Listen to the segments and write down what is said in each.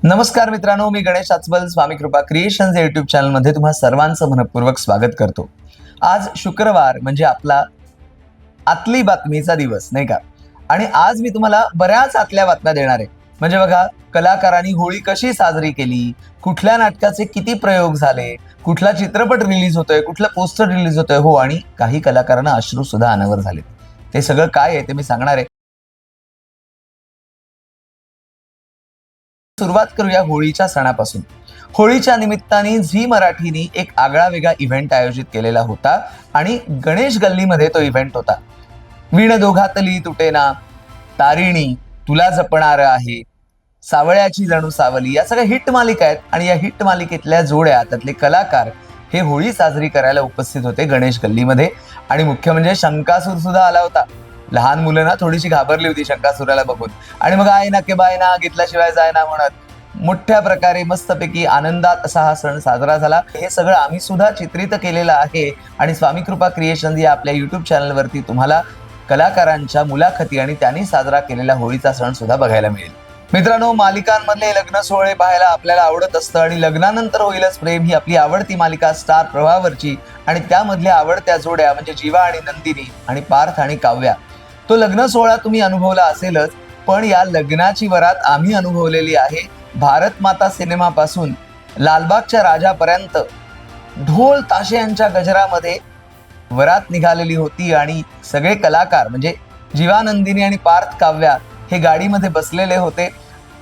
नमस्कार मित्रांनो, मी गणेश आचबल स्वामी कृपा क्रिएशन्स या युट्यूब चॅनलमध्ये तुम्हा सर्वांचं मनपूर्वक स्वागत करतो. आज शुक्रवार म्हणजे आपला आतली बातमीचा दिवस, नाही का? आणि आज मी तुम्हाला बऱ्याच आतल्या बातम्या देणार आहे. म्हणजे बघा, कलाकारांनी होळी कशी साजरी केली, कुठल्या नाटकाचे किती प्रयोग झाले, कुठला चित्रपट रिलीज होतोय, कुठलं पोस्टर रिलीज होतोय, हो, आणि काही कलाकारांना अश्रू सुद्धा अनावर झाले. ते सगळं काय आहे ते मी सांगणार आहे. सुरुवात करूया होळीच्या सणापासून. होळीच्या निमित्ताने झी मराठीने एक आगळा वेगळा इव्हेंट आयोजित केलेला होता आणि गणेश गल्लीमध्ये तो इव्हेंट होता. वीण दोघातली तुटेना, तारिणी, तुला जपणार आहे, सावळ्याची जणू सावली, या सगळ्या हिट मालिका आहेत आणि या हिट मालिकेतल्या जोड्या, त्यातले कलाकार हे होळी साजरी करायला उपस्थित होते गणेश गल्लीमध्ये. आणि मुख्य म्हणजे शंकासूर सुद्धा आला होता. लहान मुलं ना थोडीशी घाबरली होती शंकासुराला बघून, आणि मग आहे ना के बाय ना घेतल्याशिवाय जाय ना म्हणत मोठ्या प्रकारे मस्तपैकी आनंदात असा हा सण साजरा झाला. हे सगळं आम्ही सुद्धा चित्रित केलेलं आहे आणि स्वामी कृपा क्रिएशन्स या आपल्या युट्यूब चॅनलवरती तुम्हाला कलाकारांच्या मुलाखती आणि त्यांनी साजरा केलेला होळीचा सण सुद्धा बघायला मिळेल. मित्रांनो, मालिकांमधले लग्न सोहळे पाहायला आपल्याला आवडत असतं आणि लग्नानंतर होईलच प्रेम ही आपली आवडती मालिका स्टार प्रवाहावरची, आणि त्यामधल्या आवडत्या जोड्या म्हणजे जीवा आणि नंदिनी आणि पार्थ आणि काव्या. तो लग्न सोहळा तुम्ही अनुभवला असेलच, पण या लग्नाची वरात आम्ही अनुभवलेली आहे. भारत माता सिनेमापासून लालबागच्या राजापर्यंत ढोल ताशे यांच्या गजरामध्ये वरात निघालेली होती आणि सगळे कलाकार म्हणजे जीवानंदिनी आणि पार्थ काव्या हे गाडीमध्ये बसलेले होते.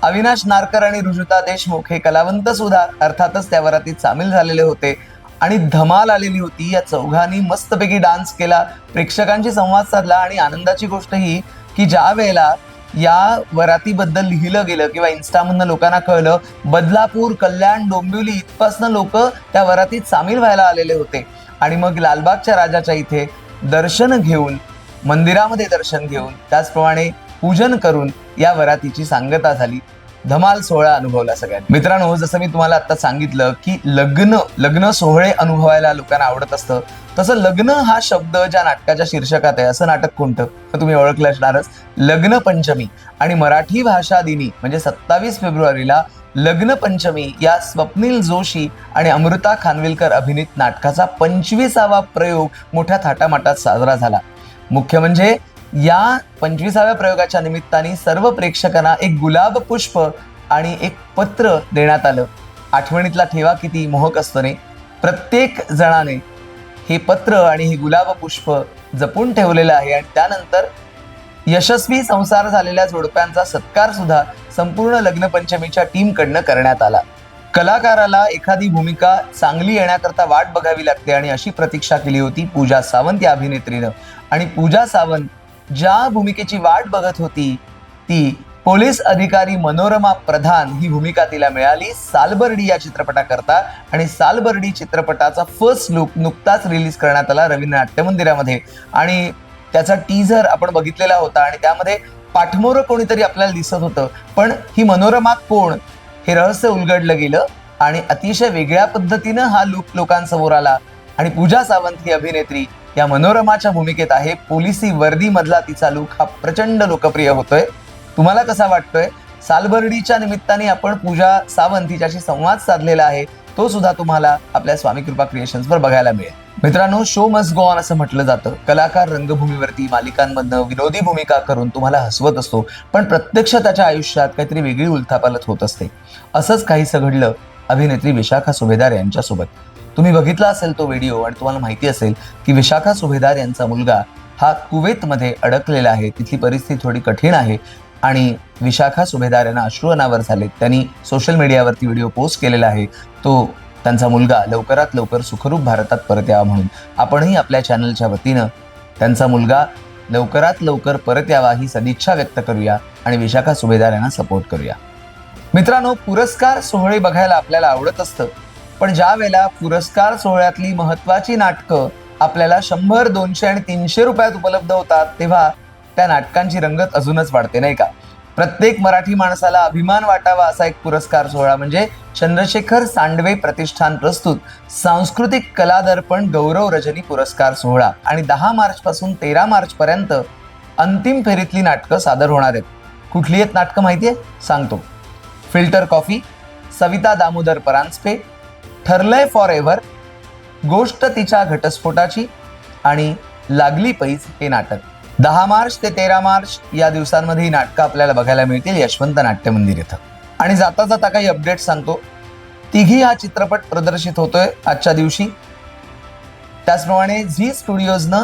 अविनाश नारकर आणि रुजुता देशमुख हे कलावंत सुद्धा अर्थातच त्या वरातीत सामील झालेले होते आणि धमाल आलेली होती. या चौघांनी मस्तपैकी डान्स केला, प्रेक्षकांशी संवाद साधला. आणि आनंदाची गोष्ट ही की ज्या वेळेला या वरातीबद्दल लिहिलं गेलं किंवा इन्स्टामधनं लोकांना कळलं, बदलापूर, कल्याण, डोंबिवली इथपासनं लोक त्या वरातीत सामील व्हायला आलेले होते. आणि मग लालबागच्या राजाच्या इथे दर्शन घेऊन, मंदिरामध्ये दर्शन घेऊन, त्याचप्रमाणे पूजन करून या वरातीची सांगता झाली. धमाल सोहळा अनुभवला सगळ्यांनी. मित्रांनो, जसं मी तुम्हाला आता सांगितलं की लग्न सोहळे अनुभवायला लोकांना आवडत असतं, तसं लग्न हा शब्द ज्या नाटकाच्या शीर्षकात आहे, असं नाटक कोणतं तर तुम्ही ओळखलं असणारच, लग्न पंचमी. आणि मराठी भाषा दिनी म्हणजे 27 फेब्रुवारीला लग्न पंचमी या स्वप्नील जोशी आणि अमृता खानविलकर अभिनीत नाटकाचा 25वा प्रयोग मोठ्या थाटामाटात साजरा झाला. मुख्य म्हणजे या 25व्या प्रयोगाच्या निमित्ताने सर्व प्रेक्षकांना एक गुलाब पुष्प आणि एक पत्र देण्यात आलं. आठवणीतला ठेवा किती मोहक असतो ने. प्रत्येक जणाने हे पत्र आणि हे गुलाब पुष्प जपून ठेवलेलं आहे. आणि त्यानंतर यशस्वी संसार झालेल्या जोडप्यांचा सत्कार सुद्धा संपूर्ण लग्न पंचमीच्या टीम कडनं करण्यात आला. कलाकाराला एखादी भूमिका चांगली येण्याकरता वाट बघावी लागते आणि अशी प्रतीक्षा केली होती पूजा सावंत या अभिनेत्रीनं. आणि पूजा सावंत ज्या भूमिकेची वाट बघत होती ती पोलीस अधिकारी मनोरमा प्रधान ही भूमिका तिला मिळाली सालबर्डी या चित्रपटाकरता. आणि सालबर्डी चित्रपटाचा फर्स्ट लुक नुकताच रिलीज करण्यात आला रवींद्र नाट्य मंदिरामध्ये, आणि त्याचा टीझर आपण बघितलेला होता. आणि त्यामध्ये पाठमोर कोणीतरी आपल्याला दिसत होतं, पण ही मनोरमा कोण हे रहस्य उलगडलं गेलं आणि अतिशय वेगळ्या पद्धतीनं हा लुक लोकांसमोर आला. आणि पूजा सावंत ही अभिनेत्री या मनोरमाच्या भूमिकेत आहे. पोलिसी वर्दी मधला तिचा लुक हा प्रचंड लोकप्रिय होतोय. तुम्हाला कसा वाटतोय? सालबर्डीच्या निमित्ताने आपण पूजा सावंत हिच्याशी संवाद साधलेला आहे, तो सुद्धा तुम्हाला आपल्या स्वामी कृपा क्रिएशन्सवर बघायला मिळेल. मित्रांनो, शो मस्ट गो ऑन असं म्हटलं जातं. कलाकार रंगभूमीवरती मालिकांमधनं विनोदी भूमिका करून तुम्हाला हसवत असतो, पण प्रत्यक्ष त्याच्या आयुष्यात काहीतरी वेगळी उलथापालथ होत असते. असंच काहीसं घडलं अभिनेत्री विशाखा सुभेदार यांच्यासोबत. तुम्ही बघितला असेल तो व्हिडिओ आणि तुम्हाला माहिती असेल की विशाखा सुभेदार यांचा मुलगा हा कुवेतमध्ये अडकलेला आहे. तिथली परिस्थिती थोडी कठीण आहे आणि विशाखा सुभेदार यांना अश्रू अनावर झाले. त्यांनी सोशल मीडियावरती व्हिडिओ पोस्ट केलेला आहे. तो त्यांचा मुलगा लवकरात लवकर सुखरूप भारतात परत यावा म्हणून. आपणही आपल्या चॅनलच्या वतीनं त्यांचा मुलगा लवकरात लवकर परत यावा ही सदिच्छा व्यक्त करूया आणि विशाखा सुभेदार यांना सपोर्ट करूया. मित्रांनो, पुरस्कार सोहळे बघायला आपल्याला आवडत असतं, पण ज्या वेळेला पुरस्कार सोहळ्यातली महत्वाची नाटकं आपल्याला 100, 200 आणि 300 रुपयात उपलब्ध होतात, तेव्हा त्या नाटकांची रंगत अजूनच वाढते, नाही का? प्रत्येक मराठी माणसाला अभिमान वाटावा असा एक पुरस्कार सोहळा म्हणजे चंद्रशेखर सांडवे प्रतिष्ठान प्रस्तुत सांस्कृतिक कला दर्पण गौरव रजनी पुरस्कार सोहळा. आणि 10 मार्च पासून 13 मार्च पर्यंत अंतिम फेरीतली नाटकं सादर होणार आहेत. कुठली आहेत नाटकं माहितीये? सांगतो. फिल्टर कॉफी, सविता दामोदर परांजपे, ठरलंय फॉर एव्हर, गोष्ट तिच्या घटस्फोटाची आणि लागली पैज हे नाटक. 10 मार्च ते 13 मार्च या दिवसांमध्ये ही नाटकं आपल्याला बघायला मिळतील यशवंत नाट्य मंदिर इथं. आणि जाता जाता काही अपडेट सांगतो. तिघी हा चित्रपट प्रदर्शित होतोय आजच्या दिवशी. त्याचप्रमाणे झी स्टुडिओजनं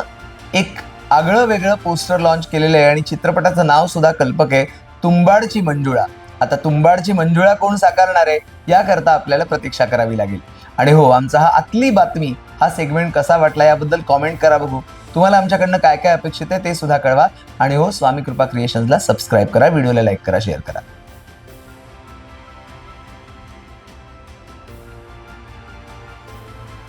एक आगळं वेगळं पोस्टर लॉन्च केलेलं आहे आणि चित्रपटाचं नाव सुद्धा कल्पक आहे, तुंबाडची मंजुळा. आता तुंबाडची मंजुळा कोण साकारणार आहे याकरता आपल्याला प्रतीक्षा करावी लागेल. आणि हो, आमचा हा आतली बातमी हा सेगमेंट कसा वाटला याबद्दल कॉमेंट करा बघू. तुम्हाला आमच्याकडनं काय काय अपेक्षित आहे ते सुद्धा कळवा. आणि हो, स्वामी कृपा क्रिएशन्सला सबस्क्राईब करा, व्हिडिओला लाईक करा, शेअर करा.